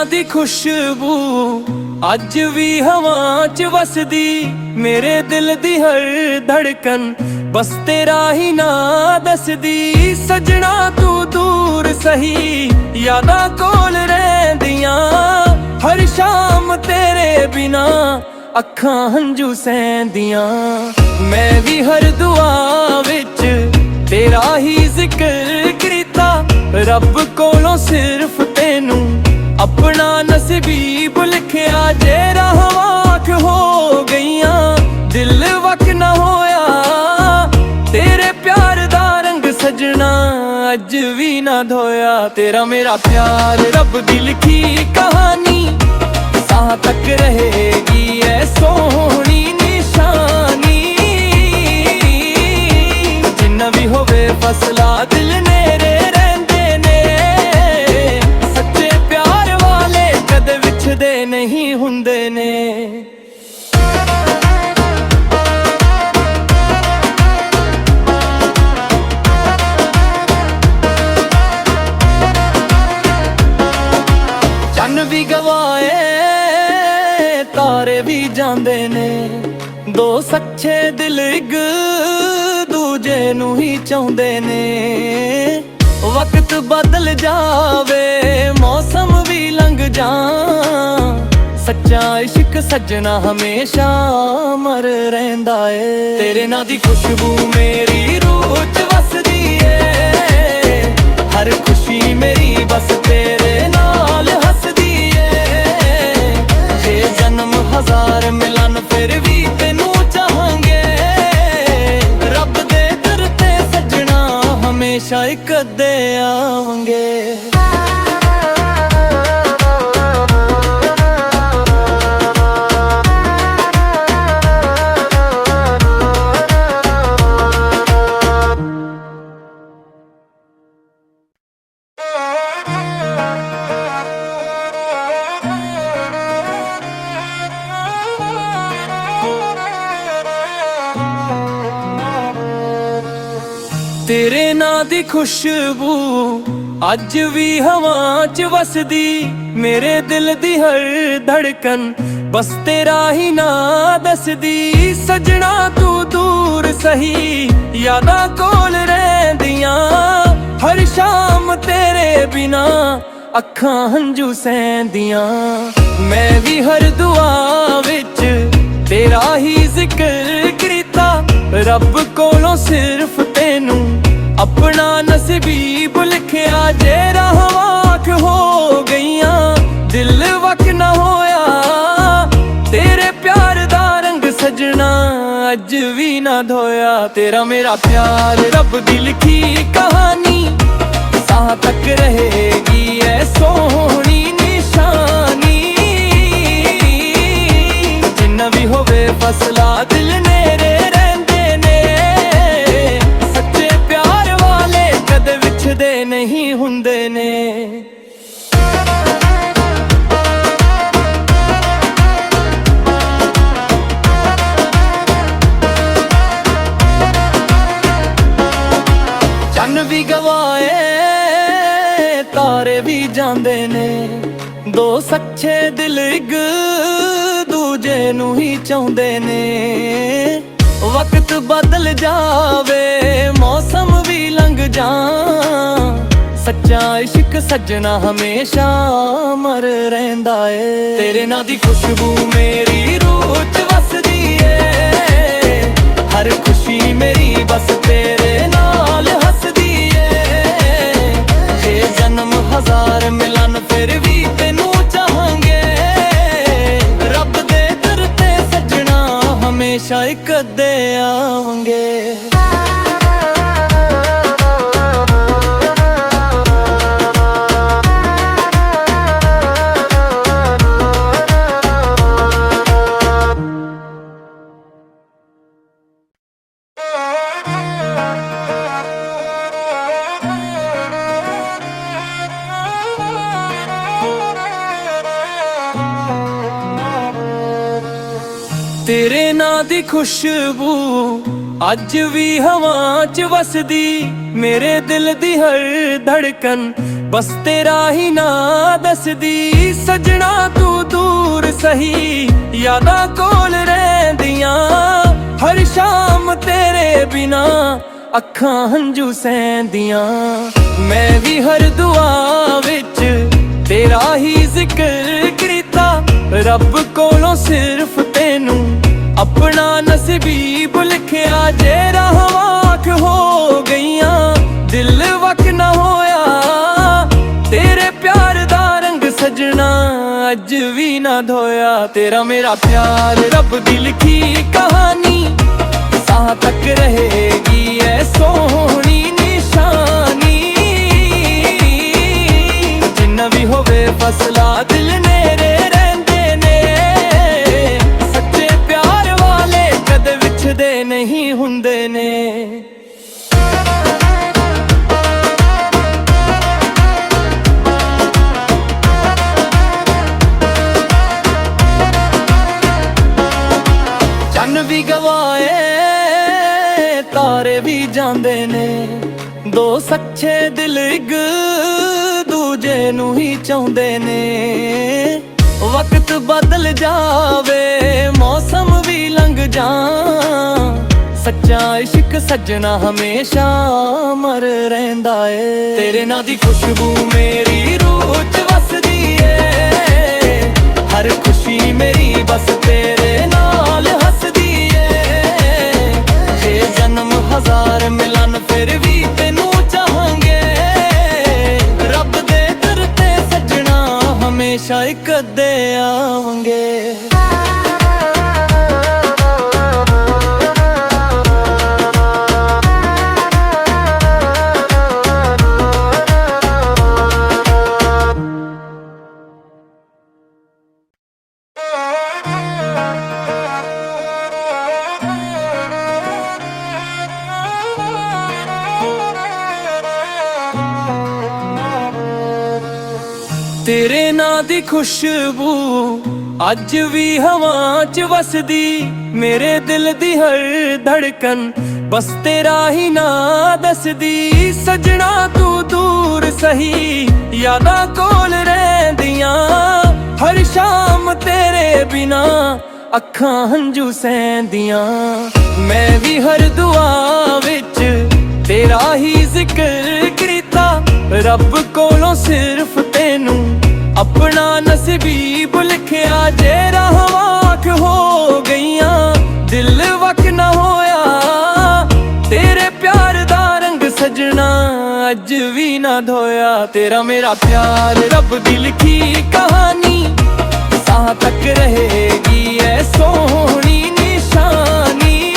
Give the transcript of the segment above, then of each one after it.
दी खुशबू अज भी हवा च वसदी, मेरे दिल दी हर धड़कन बस तेरा ही ना दसदी। सजना तू दूर सही यादां कोल रहिंदियां, हर शाम तेरे बिना अखां हंजू सहंदियां। मैं भी हर दुआ विच तेरा ही जिक्र कीता, रब कोलों सिर्फ तेनू अपना नसीब लिखिया। जे राहवाक हो गईयां दिल वक ना होया, तेरे प्यार दा रंग सजना अज भी ना धोया। तेरा मेरा प्यार रब दी लिखी कहानी, सां तक रहेगी ऐ सोहनी निशानी। जिन्ना भी होवे फसला दिल नेरे रहंदे ने, सच्चे प्यार वाले कदे विछदे नहीं हुंदे ने। चन्न भी गवाए तारे भी जांदे ने, दो सच्चे दिल इक दूजे नू ही चाहुंदे ने। वक्त बदल जावे मौसम भी लंघ जा, सच्चा इश्क सजना हमेशा अमर रहिंदा है। तेरे नां दी खुशबू मेरी रूह च वसदी है, हर खुशी मेरी बस तेरे नाल हसदी है। जे जन्म हजार मिलन फिर भी तेनू चाहांगे, रब दे दर ते सजना हमेशा इक दे आवांगे। तेरे नां दी खुशबू अज भी हवा च वसदी, मेरे दिल दी हर धड़कन बस तेरा ही ना दसदी। सजना तू दूर सही यादां कोल रहिंदियां, हर शाम तेरे बिना अखां हंजू सहंदियां। मैं भी हर दुआ विच तेरा ही जिक्र कीता, रब कोलों सिर्फ तेनू अपना नसीब लिखिया। जे राहवाक हो गईयां दिल वक ना होया, तेरे प्यार दा रंग सजना अज भी ना धोया। तेरा मेरा प्यार रब दी लिखी कहानी, सां तक रहेगी ऐ सोहनी निशानी। जिन्ना भी होवे फसला दिल नेरे रहंदे ने, सच्चे प्यार वाले कदे विछदे नहीं हुंदे ने। चन्न भी गवाए तारे भी जांदे ने, दो सच्चे दिल इक दूजे नू ही चाहुंदे ने। वक्त बदल जावे मौसम भी लंघ जा, सच्चा इश्क सजना हमेशा अमर रहिंदा है। तेरे नां दी खुशबू मेरी रूह च वसदी है, हर खुशी मेरी बस तेरे नाल हसदी है। जे जन्म हजार मिलन फिर भी तेनू चाहांगे, रब दे दर ते सजना हमेशा इक दे आवांगे। तेरे नां दी खुशबू अज भी हवा च वसदी, मेरे दिल दी हर धड़कन ਬਸ ਤੇਰਾ ਹੀ ਨਾਂ ਦੱਸਦੀ। ਸਜਣਾ ਤੂੰ ਦੂਰ ਸਹੀ, ਯਾਦਾਂ ਕੋਲ ਰਹਿੰਦੀਆਂ, ਹਰ ਸ਼ਾਮ ਤੇਰੇ ਬਿਨਾ ਅੱਖਾਂ ਹੰਝੂ ਸਹਿੰਦੀਆਂ। ਮੈਂ ਵੀ ਹਰ ਦੁਆ ਵਿੱਚ ਤੇਰਾ ਹੀ ਜ਼ਿਕਰ ਕੀਤਾ, ਰੱਬ ਕੋਲੋਂ ਸਿਰਫ ਤੈਨੂੰ ਆਪਣਾ ਨਸੀਬ ਲਿਖਿਆ। ਜੇ ਰਾਹਵਾਂ ਹੋ ਗਈਆਂ, ਦਿਲ ਵਕ ਨਾ ਹੋਇਆ, ਤੇਰੇ ਪਿਆਰ ਦਾ ਰੰਗ ਸਜਣਾ ਅੱਜ ਵੀ ਨਾ ਧੋਇਆ। ਤੇਰਾ ਮੇਰਾ ਪਿਆਰ ਰੱਬ ਦੀ ਲਿਖੀ ਕਹਾਣੀ, ਸਾਹ ਤੱਕ ਰਹੇਗੀ ਐ ਸੋਹਣੀ ਨਿਸ਼ਾਨੀ। ਜਿੰਨਾ ਵੀ ਹੋਵੇ ਫਸਲਾ ਦਿਲ ਨੇੜੇ ਰਹਿੰਦੇ ਨੇ, ਸੱਚੇ ਪਿਆਰ ਵਾਲੇ ਕਦੇ ਵਿਛਦੇ ਨਹੀਂ ਹੁੰਦੇ ਨੇ। ਚੰਨ ਵੀ ਗਵਾਏ ਤਾਰੇ ਵੀ ਜਾਂਦੇ ਨੇ, ਦੋ ਸੱਚੇ ਦਿਲ ਇੱਕ ਦੂਜੇ ਨੂੰ ਹੀ ਚਾਹੁੰਦੇ ਨੇ। ਵਕਤ ਬਦਲ ਜਾਵੇ, ਮੌਸਮ ਵੀ ਲੰਘ ਜਾ, ਸੱਚਾ ਇਸ਼ਕ ਸੱਜਣਾ ਹਮੇਸ਼ਾ ਅਮਰ ਰਹਿੰਦਾ ਏ। ਤੇਰੇ ਨਾਂ ਦੀ ਖੁਸ਼ਬੂ ਮੇਰੀ ਰੂਹ 'ਚ ਵਸਦੀ ਏ, ਹਰ ਖੁਸ਼ੀ ਮੇਰੀ ਬਸ ਤੇਰੇ ਨਾਲ ਹੱਸਦੀ ਏ। ਜੇ ਜਨਮ ਹਜ਼ਾਰ ਮਿਲਣ ਫਿਰ ਵੀ ਤੈਨੂੰ ਚਾਹਾਂਗੇ, ਰੱਬ ਦੇ ਦਰ ਤੇ ਸੱਜਣਾ ਹਮੇਸ਼ਾ ਇੱਕ ਅੱਧੇ ਆਵਾਂਗੇ। ਤੇਰੇ ਨਾਂ ਦੀ ਖੁਸ਼ਬੂ ਅੱਜ ਵੀ ਹਵਾ 'ਚ ਵਸਦੀ, ਮੇਰੇ ਦਿਲ ਦੀ ਹਰ ਧੜਕਨ ਬਸ ਤੇਰਾ ਹੀ ਨਾਂ ਦੱਸਦੀ। ਸਜਣਾ ਤੂੰ ਦੂਰ ਸਹੀ, ਯਾਦਾਂ ਕੋਲ ਰਹਿੰਦੀਆਂ, ਹਰ ਸ਼ਾਮ ਤੇਰੇ ਬਿਨਾ ਅੱਖਾਂ ਹੰਝੂ ਸਹਿੰਦੀਆਂ। ਮੈਂ ਵੀ ਹਰ ਦੁਆ ਵਿੱਚ ਤੇਰਾ ਹੀ ਜ਼ਿਕਰ ਕੀਤਾ, ਰੱਬ ਕੋਲੋਂ ਸਿਰਫ ਤੈਨੂੰ ਆਪਣਾ ਨਸੀਬ ਲਿਖਿਆ। ਜੇ ਰਾਹਵਾਂ ਹੋ ਗਈਆਂ, ਦਿਲ ਵਕ ਨਾ ਹੋਇਆ, ਤੇਰੇ ਪਿਆਰ ਦਾ ਰੰਗ ਸਜਣਾ ਅੱਜ ਵੀ ਨਾ ਧੋਇਆ। ਤੇਰਾ ਮੇਰਾ ਪਿਆਰ ਰੱਬ ਦੀ ਲਿਖੀ ਕਹਾਣੀ, ਸਾਹ ਤੱਕ ਰਹੇਗੀ ਐ ਸੋਹਣੀ ਨਿਸ਼ਾਨੀ।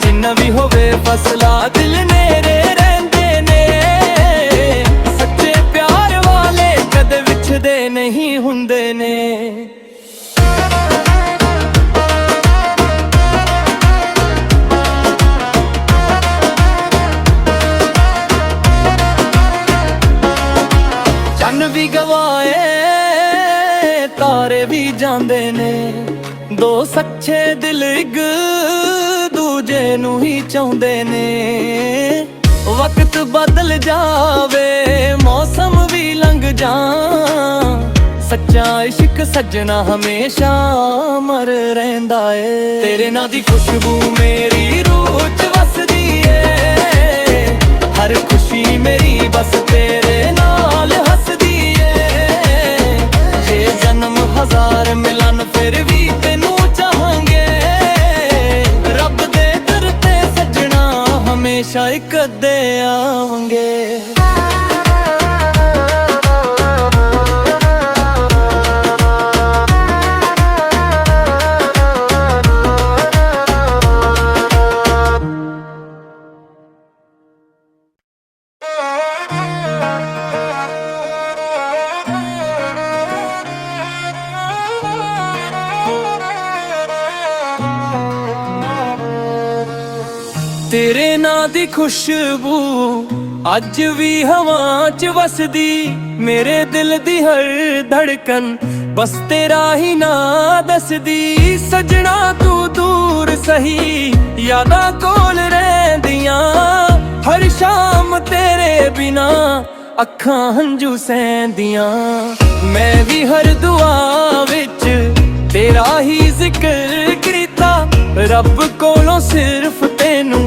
ਜਿੰਨਾ ਵੀ ਹੋਵੇ ਫਸਲਾ ਦਿਲ ਨੇੜੇ ਰਹਿੰਦੇ ਨੇ, ਸੱਚੇ ਪਿਆਰ ਵਾਲੇ ਕਦੇ ਵਿਛਦੇ ਨਹੀਂ ਹੁੰਦੇ ਨੇ। ਚੰਨ ਵੀ ਗਵਾਏ ਤਾਰੇ ਵੀ ਜਾਂਦੇ ਨੇ, ਦੋ ਸੱਚੇ ਦਿਲ ਇੱਕ ਦੂਜੇ ਨੂੰ ਹੀ ਚਾਹੁੰਦੇ ਨੇ। ਵਕਤ ਬਦਲ ਜਾਵੇ, ਮੌਸਮ ਵੀ ਲੰਘ ਜਾ, ਸੱਚਾ ਇਸ਼ਕ ਸੱਜਣਾ ਹਮੇਸ਼ਾ ਅਮਰ ਰਹਿੰਦਾ ਏ। ਤੇਰੇ ਨਾਂ ਦੀ ਖੁਸ਼ਬੂ ਮੇਰੀ ਰੂਹ 'ਚ ਵਸਦੀ ਏ, ਹਰ ਖੁਸ਼ੀ ਮੇਰੀ ਬਸ ਤੇਰੇ ਨਾਲ ਹੱਸਦੀ ਏ। ਜੇ ਜਨਮ ਹਜ਼ਾਰ ਮਿਲਣ ਫਿਰ ਵੀ ਤੈਨੂੰ ਚਾਹਾਂਗੇ, ਰੱਬ ਦੇ ਦਰ ਤੇ ਸੱਜਣਾ ਹਮੇਸ਼ਾ ਇੱਕ ਅੱਧੇ ਆਵਾਂਗੇ। ਤੇਰੇ ਨਾਂ ਦੀ ਖੁਸ਼ਬੂ ਅੱਜ ਵੀ ਹਵਾ 'ਚ ਵਸਦੀ, ਮੇਰੇ ਦਿਲ ਦੀ ਹਰ ਧੜਕਨ ਬਸ ਤੇਰਾ ਹੀ ਨਾਂ ਦੱਸਦੀ। ਸਜਣਾ ਤੂੰ ਦੂਰ ਸਹੀ ਯਾਦਾਂ ਕੋਲ ਰਹਿੰਦੀਆਂ, ਹਰ ਸ਼ਾਮ ਤੇਰੇ ਬਿਨਾ ਅੱਖਾਂ ਹੰਝੂ ਸਹਿੰਦੀਆਂ। ਮੈਂ ਵੀ ਹਰ ਦੁਆ ਵਿੱਚ ਤੇਰਾ ਹੀ ਜ਼ਿਕਰ ਕੀਤਾ, ਰੱਬ ਕੋਲੋਂ ਸਿਰਫ ਤੈਨੂੰ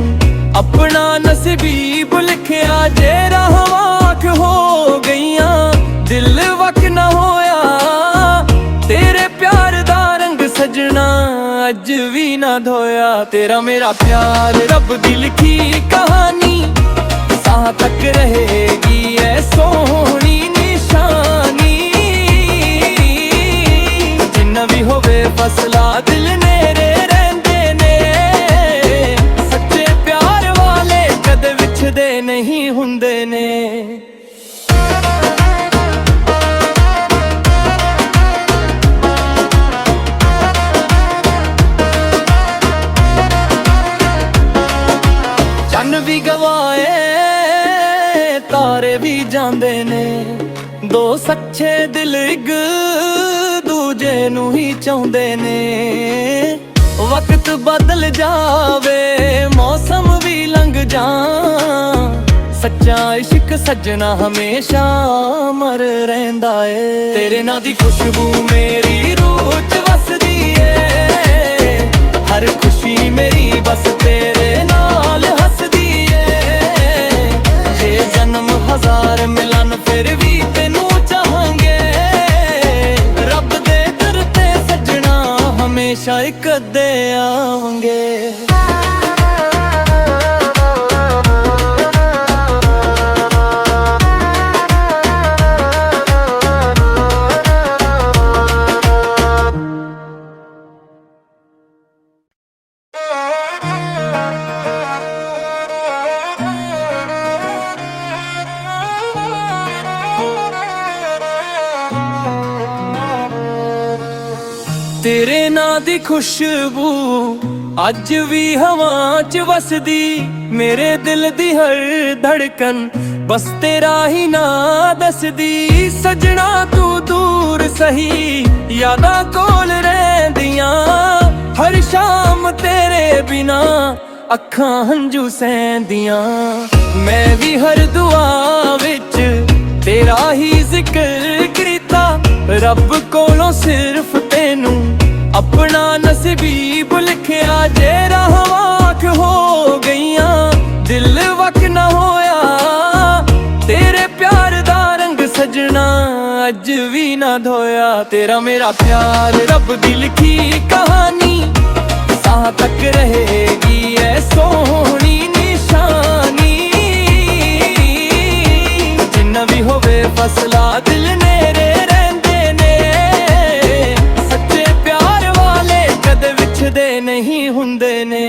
ਆਪਣਾ ਨਸੀਬ ਲਿਖਿਆ। ਜੇ ਰਾਹਵਾਂ ਹੋ ਗਈਆਂ ਦਿਲ ਵਕ ਨਾ ਹੋਇਆ, ਤੇਰੇ ਪਿਆਰ ਦਾ ਰੰਗ ਸਜਣਾ ਅੱਜ ਵੀ ਨਾ ਧੋਇਆ। ਤੇਰਾ ਮੇਰਾ ਪਿਆਰ ਰੱਬ ਦੀ ਲਿਖੀ ਕਹਾਣੀ, ਸਾਹ ਤੱਕ ਰਹੇਗੀ ਐ ਸੋਹਣੀ ਨਿਸ਼ਾਨੀ। ਜਿੰਨਾ ਵੀ ਹੋਵੇ ਫਸਲਾ ਦਿਲ ਨੇੜੇ ਰਹਿੰਦੇ ਨੇ, ਸੱਚੇ ਪਿਆਰ ਵਾਲੇ ਕਦੇ ਵਿਛਦੇ ਨਹੀਂ ਹੁੰਦੇ ਨੇ। ਚੰਨ ਵੀ ਗਵਾਏ ਤਾਰੇ ਵੀ ਜਾਂਦੇ ਨੇ, ਦੋ ਸੱਚੇ ਦਿਲ ਇੱਕ ਦੂਜੇ ਨੂੰ ਹੀ ਚਾਹੁੰਦੇ ਨੇ। ਵਕਤ ਬਦਲ ਜਾਵੇ ਮੌਸਮ ਵੀ ਲੰਘ ਜਾ, ਸੱਚਾ ਇਸ਼ਕ ਸੱਜਣਾ ਹਮੇਸ਼ਾ ਅਮਰ ਰਹਿੰਦਾ ਏ। ਤੇਰੇ ਨਾਂ ਦੀ ਖੁਸ਼ਬੂ ਮੇਰੀ ਰੂਹ 'ਚ ਵਸਦੀ ਏ, ਹਰ ਖੁਸ਼ੀ ਮੇਰੀ ਬਸ ਤੇਰੇ ਨਾਲ ਹੱਸਦੀ ਏ। ਜੇ ਜਨਮ ਹਜ਼ਾਰ ਮਿਲਣ ਫਿਰ ਵੀ ਤੈਨੂੰ ਚਾਹਾਂਗੇ, ਰੱਬ ਦੇ ਦਰ ਤੇ ਸੱਜਣਾ ਹਮੇਸ਼ਾ ਇੱਕ ਅੱਧੇ ਆਵਾਂਗੇ। ਤੇਰੇ ਨਾਂ ਦੀ ਖੁਸ਼ਬੂ ਅੱਜ ਵੀ ਹਵਾ 'ਚ ਵਸਦੀ, ਮੇਰੇ ਦਿਲ ਦੀ ਹਰ ਧੜਕਨ ਬਸ ਤੇਰਾ ਹੀ ਨਾਂ ਦੱਸਦੀ। ਸਜਣਾ ਤੂੰ ਦੂਰ ਸਹੀ ਯਾਦਾਂ ਕੋਲ ਰਹਿੰਦੀਆਂ, ਹਰ ਸ਼ਾਮ ਤੇਰੇ ਬਿਨਾ ਅੱਖਾਂ ਹੰਝੂ ਸਹਿੰਦੀਆਂ। ਮੈਂ ਵੀ ਹਰ ਦੁਆ ਵਿੱਚ ਤੇਰਾ ਹੀ ਜ਼ਿਕਰ ਕੀਤਾ, ਰੱਬ ਕੋਲੋਂ ਸਿਰਫ ਤੈਨੂੰ ਆਪਣਾ ਨਸੀਬ ਲਿਖਿਆ। ਜੇ ਰਾਹਵਾਂ ਹੋ ਗਈਆਂ ਦਿਲ ਵਕ ਨਾ ਹੋਇਆ, ਤੇਰੇ ਪਿਆਰ ਦਾ ਰੰਗ ਸਜਣਾ ਅੱਜ ਵੀ ਨਾ ਧੋਇਆ। ਤੇਰਾ ਮੇਰਾ ਪਿਆਰ ਰੱਬ ਦੀ ਲਿਖੀ ਕਹਾਣੀ, ਸਾਹ ਤੱਕ ਰਹੇਗੀ ਐ ਸੋਹਣੀ ਨਿਸ਼ਾਨੀ। ਜਿੰਨਾ ਵੀ ਹੋਵੇ ਫਸਲਾ ਦਿਲ ਨੇੜੇ ਰਹਿੰਦੇ ਨੇ, ਸੱਚੇ ਪਿਆਰ ਵਾਲੇ ਕਦੇ ਵਿਛਦੇ ਨਹੀਂ ਹੁੰਦੇ ਨੇ।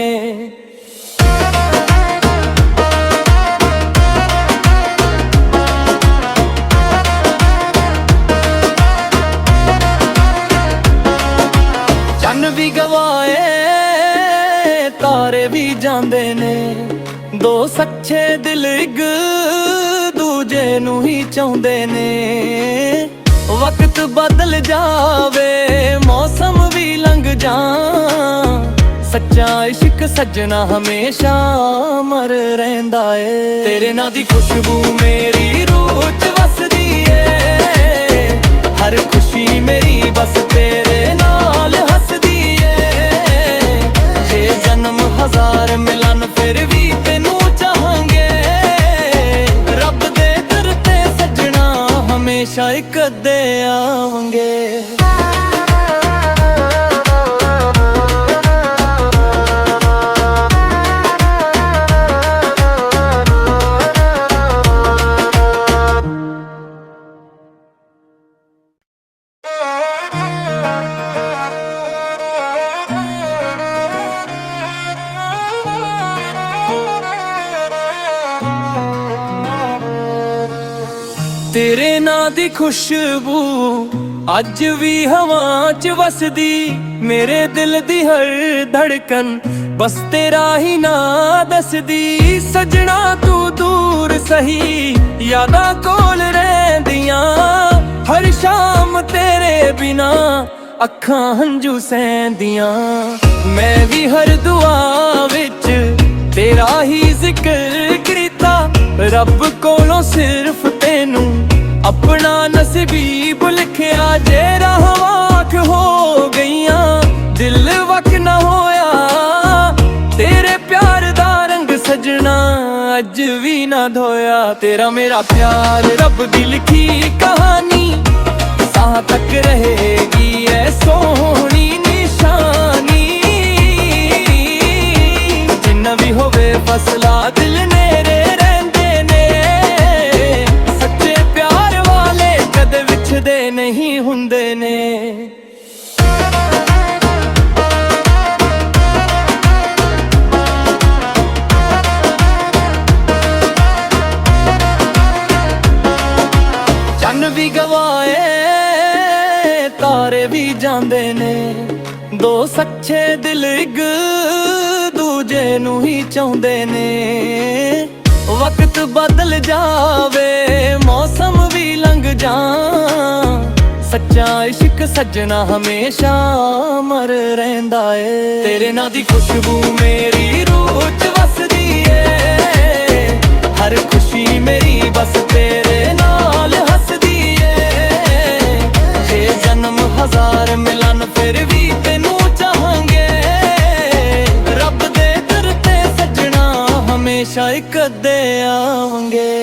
ਚੰਨ ਵੀ ਗਵਾਏ ਤਾਰੇ ਵੀ ਜਾਂਦੇ ਨੇ, ਦੋ ਸੱਚੇ ਦਿਲ ਇੱਕ ਦੂਜੇ ਨੂੰ ਹੀ ਚਾਹੁੰਦੇ ਨੇ। ਵਕਤ ਬਦਲ ਜਾਵੇ ਮੌਸਮ ਵੀ ਲੰਘ ਜਾ, ਸੱਚਾ ਇਸ਼ਕ ਸੱਜਣਾ ਹਮੇਸ਼ਾ ਅਮਰ ਰਹਿੰਦਾ ਏ। ਤੇਰੇ ਨਾਂ ਦੀ ਖੁਸ਼ਬੂ ਮੇਰੀ ਰੂਹ 'ਚ ਵਸਦੀ ਏ, ਹਰ ਖੁਸ਼ੀ ਮੇਰੀ ਬਸ ਤੇਰੇ ਨਾਲ ਹੱਸਦੀ ਏ। ਜੇ ਜਨਮ ਹਜ਼ਾਰ ਮਿਲਣ ਫਿਰ ਵੀ ਤੈਨੂੰ ਚਾਹਾਂਗੇ, ਰੱਬ ਦੇ ਦਰ ਤੇ ਸੱਜਣਾ ਹਮੇਸ਼ਾ ਇੱਕ ਅੱਧੇ ਆਵਾਂਗੇ। ਤੇਰੇ ਨਾਂ ਦੀ ਖੁਸ਼ਬੂ ਅੱਜ ਵੀ ਹਵਾ 'ਚ ਵਸਦੀ ਮੇਰੇ ਦਿਲ ਦੀ ਹਰ ਧੜਕਨ ਬਸ ਤੇਰਾ ਹੀ ਨਾਂ ਦੱਸਦੀ। ਸਜਣਾ ਤੂੰ ਦੂਰ ਸਹੀ ਯਾਦਾਂ ਕੋਲ ਰਹਿੰਦੀਆਂ, ਹਰ ਸ਼ਾਮ ਤੇਰੇ ਬਿਨਾ ਅੱਖਾਂ ਹੰਝੂ ਸਹਿੰਦੀਆਂ। ਮੈਂ ਵੀ ਹਰ ਦੁਆ ਵਿੱਚ ਤੇਰਾ ਹੀ ਜ਼ਿਕਰ ਕੀਤਾ, ਰੱਬ ਕੋਲੋਂ ਸਿਰਫ ਤੈਨੂੰ ਆਪਣਾ ਨਸੀਬ ਲਿਖਿਆ। ਜੇ ਰਾਹਾਂ ਵਾਕ ਹੋ ਗਈਆਂ ਦਿਲ ਵਕ ਨਾ ਹੋਇਆ, ਤੇਰੇ ਪਿਆਰ ਦਾ ਰੰਗ ਸਜਣਾ ਅੱਜ ਵੀ ਨਾ ਧੋਇਆ। ਤੇਰਾ ਮੇਰਾ ਪਿਆਰ ਰੱਬ ਦੀ ਲਿਖੀ ਕਹਾਣੀ ਸਾਹ ਤੱਕ ਰਹੇਗੀ ਐ ਸੋਹਣੀ ਨਿਸ਼ਾਨੀ। ਜਿੰਨਾ ਵੀ ਹੋਵੇ ਫਸਲਾ ਦਿਲ ਨੇੜੇ ਰਹਿੰਦੇ ਨੇ, ਸੱਚੇ ਪਿਆਰ ਵਾਲੇ ਕਦੇ ਵਿਛਦੇ ਨਹੀਂ ਹੁੰਦੇ ਨੇ। ਚੰਨ ਵੀ ਗਵਾਏ ਤਾਰੇ ਵੀ ਜਾਂਦੇ ਨੇ, ਦੋ ਸੱਚੇ ਦਿਲ ਇੱਕ ਦੂਜੇ ਨੂੰ ਹੀ ਚਾਹੁੰਦੇ ਨੇ। ਵਕਤ ਬਦਲ ਜਾਵੇ ਮੌਸਮ ਵੀ ਲੰਘ ਜਾ, ਸੱਚਾ ਇਸ਼ਕ ਸੱਜਣਾ ਹਮੇਸ਼ਾ ਅਮਰ ਰਹਿੰਦਾ ਏ। ਤੇਰੇ ਨਾਂ ਦੀ ਖੁਸ਼ਬੂ ਮੇਰੀ ਰੂਹ 'ਚ ਵਸਦੀ ਏ, ਹਰ ਖੁਸ਼ੀ ਮੇਰੀ ਬਸ ਤੇਰੇ ਨਾਲ ਹੱਸਦੀ ਏ। ਜੇ ਜਨਮ ਹਜ਼ਾਰ ਮਿਲਣ ਫਿਰ ਵੀ ਤੈਨੂੰ ਚਾਹਾਂਗੇ, ਰੱਬ ਦੇ ਦਰ ਤੇ ਸੱਜਣਾ ਹਮੇਸ਼ਾ ਇੱਕ ਅੱਧੇ ਆਵਾਂਗੇ।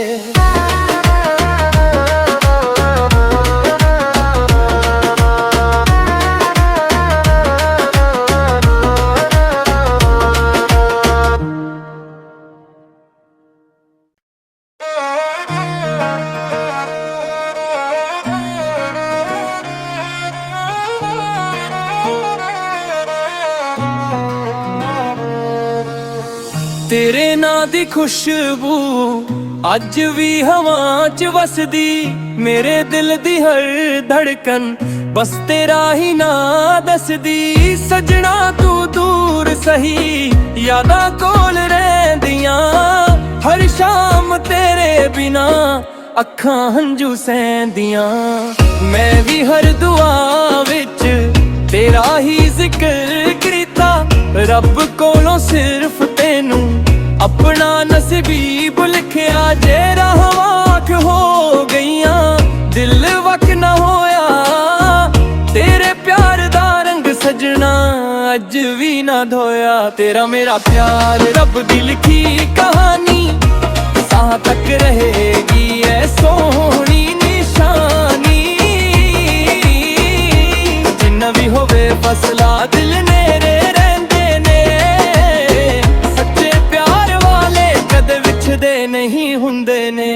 ਤੇਰੇ ਨਾਂ ਦੀ ਖੁਸ਼ਬੂ ਅੱਜ ਵੀ ਹਵਾ 'ਚ ਵਸਦੀ, ਮੇਰੇ ਦਿਲ ਦੀ ਹਰ ਧੜਕਨ ਬਸ ਤੇਰਾ ਹੀ ਨਾਂ ਦੱਸਦੀ। ਸਜਣਾ ਤੂੰ ਦੂਰ ਸਹੀ ਯਾਦਾਂ ਕੋਲ ਰਹਿੰਦੀਆਂ, ਹਰ ਸ਼ਾਮ ਤੇਰੇ ਬਿਨਾ ਅੱਖਾਂ ਹੰਝੂ ਸਹਿੰਦੀਆਂ। ਮੈਂ ਵੀ ਹਰ ਦੁਆ ਵਿੱਚ ਤੇਰਾ ਹੀ ਜ਼ਿਕਰ ਕੀਤਾ, ਰੱਬ ਕੋਲੋਂ ਸਿਰਫ ਤੈਨੂੰ ਆਪਣਾ ਨਸੀਬ ਲਿਖਿਆ। ਜੇ ਰਾਹਾਂ ਵਾਕ ਹੋ ਗਈਆਂ ਦਿਲ ਵਕ ਨਾ ਹੋਇਆ, ਤੇਰੇ ਪਿਆਰ ਦਾ ਰੰਗ ਸਜਣਾ ਅੱਜ ਵੀ ਨਾ ਧੋਇਆ। ਤੇਰਾ ਮੇਰਾ ਪਿਆਰ ਰੱਬ ਦੀ ਲਿਖੀ ਕਹਾਣੀ ਸਾਹ ਤੱਕ ਰਹੇਗੀ ਐ ਸੋਹਣੀ ਨਿਸ਼ਾਨੀ। ਜਿੰਨਾ ਵੀ ਹੋਵੇ ਫਸਲਾ ਦਿਲ ਨੇੜੇ ਰਹਿੰਦੇ ਨੇ, ਸੱਚੇ ਪਿਆਰ ਵਾਲੇ ਕਦੇ ਵਿਛਦੇ ਨਹੀਂ ਹੁੰਦੇ ਨੇ।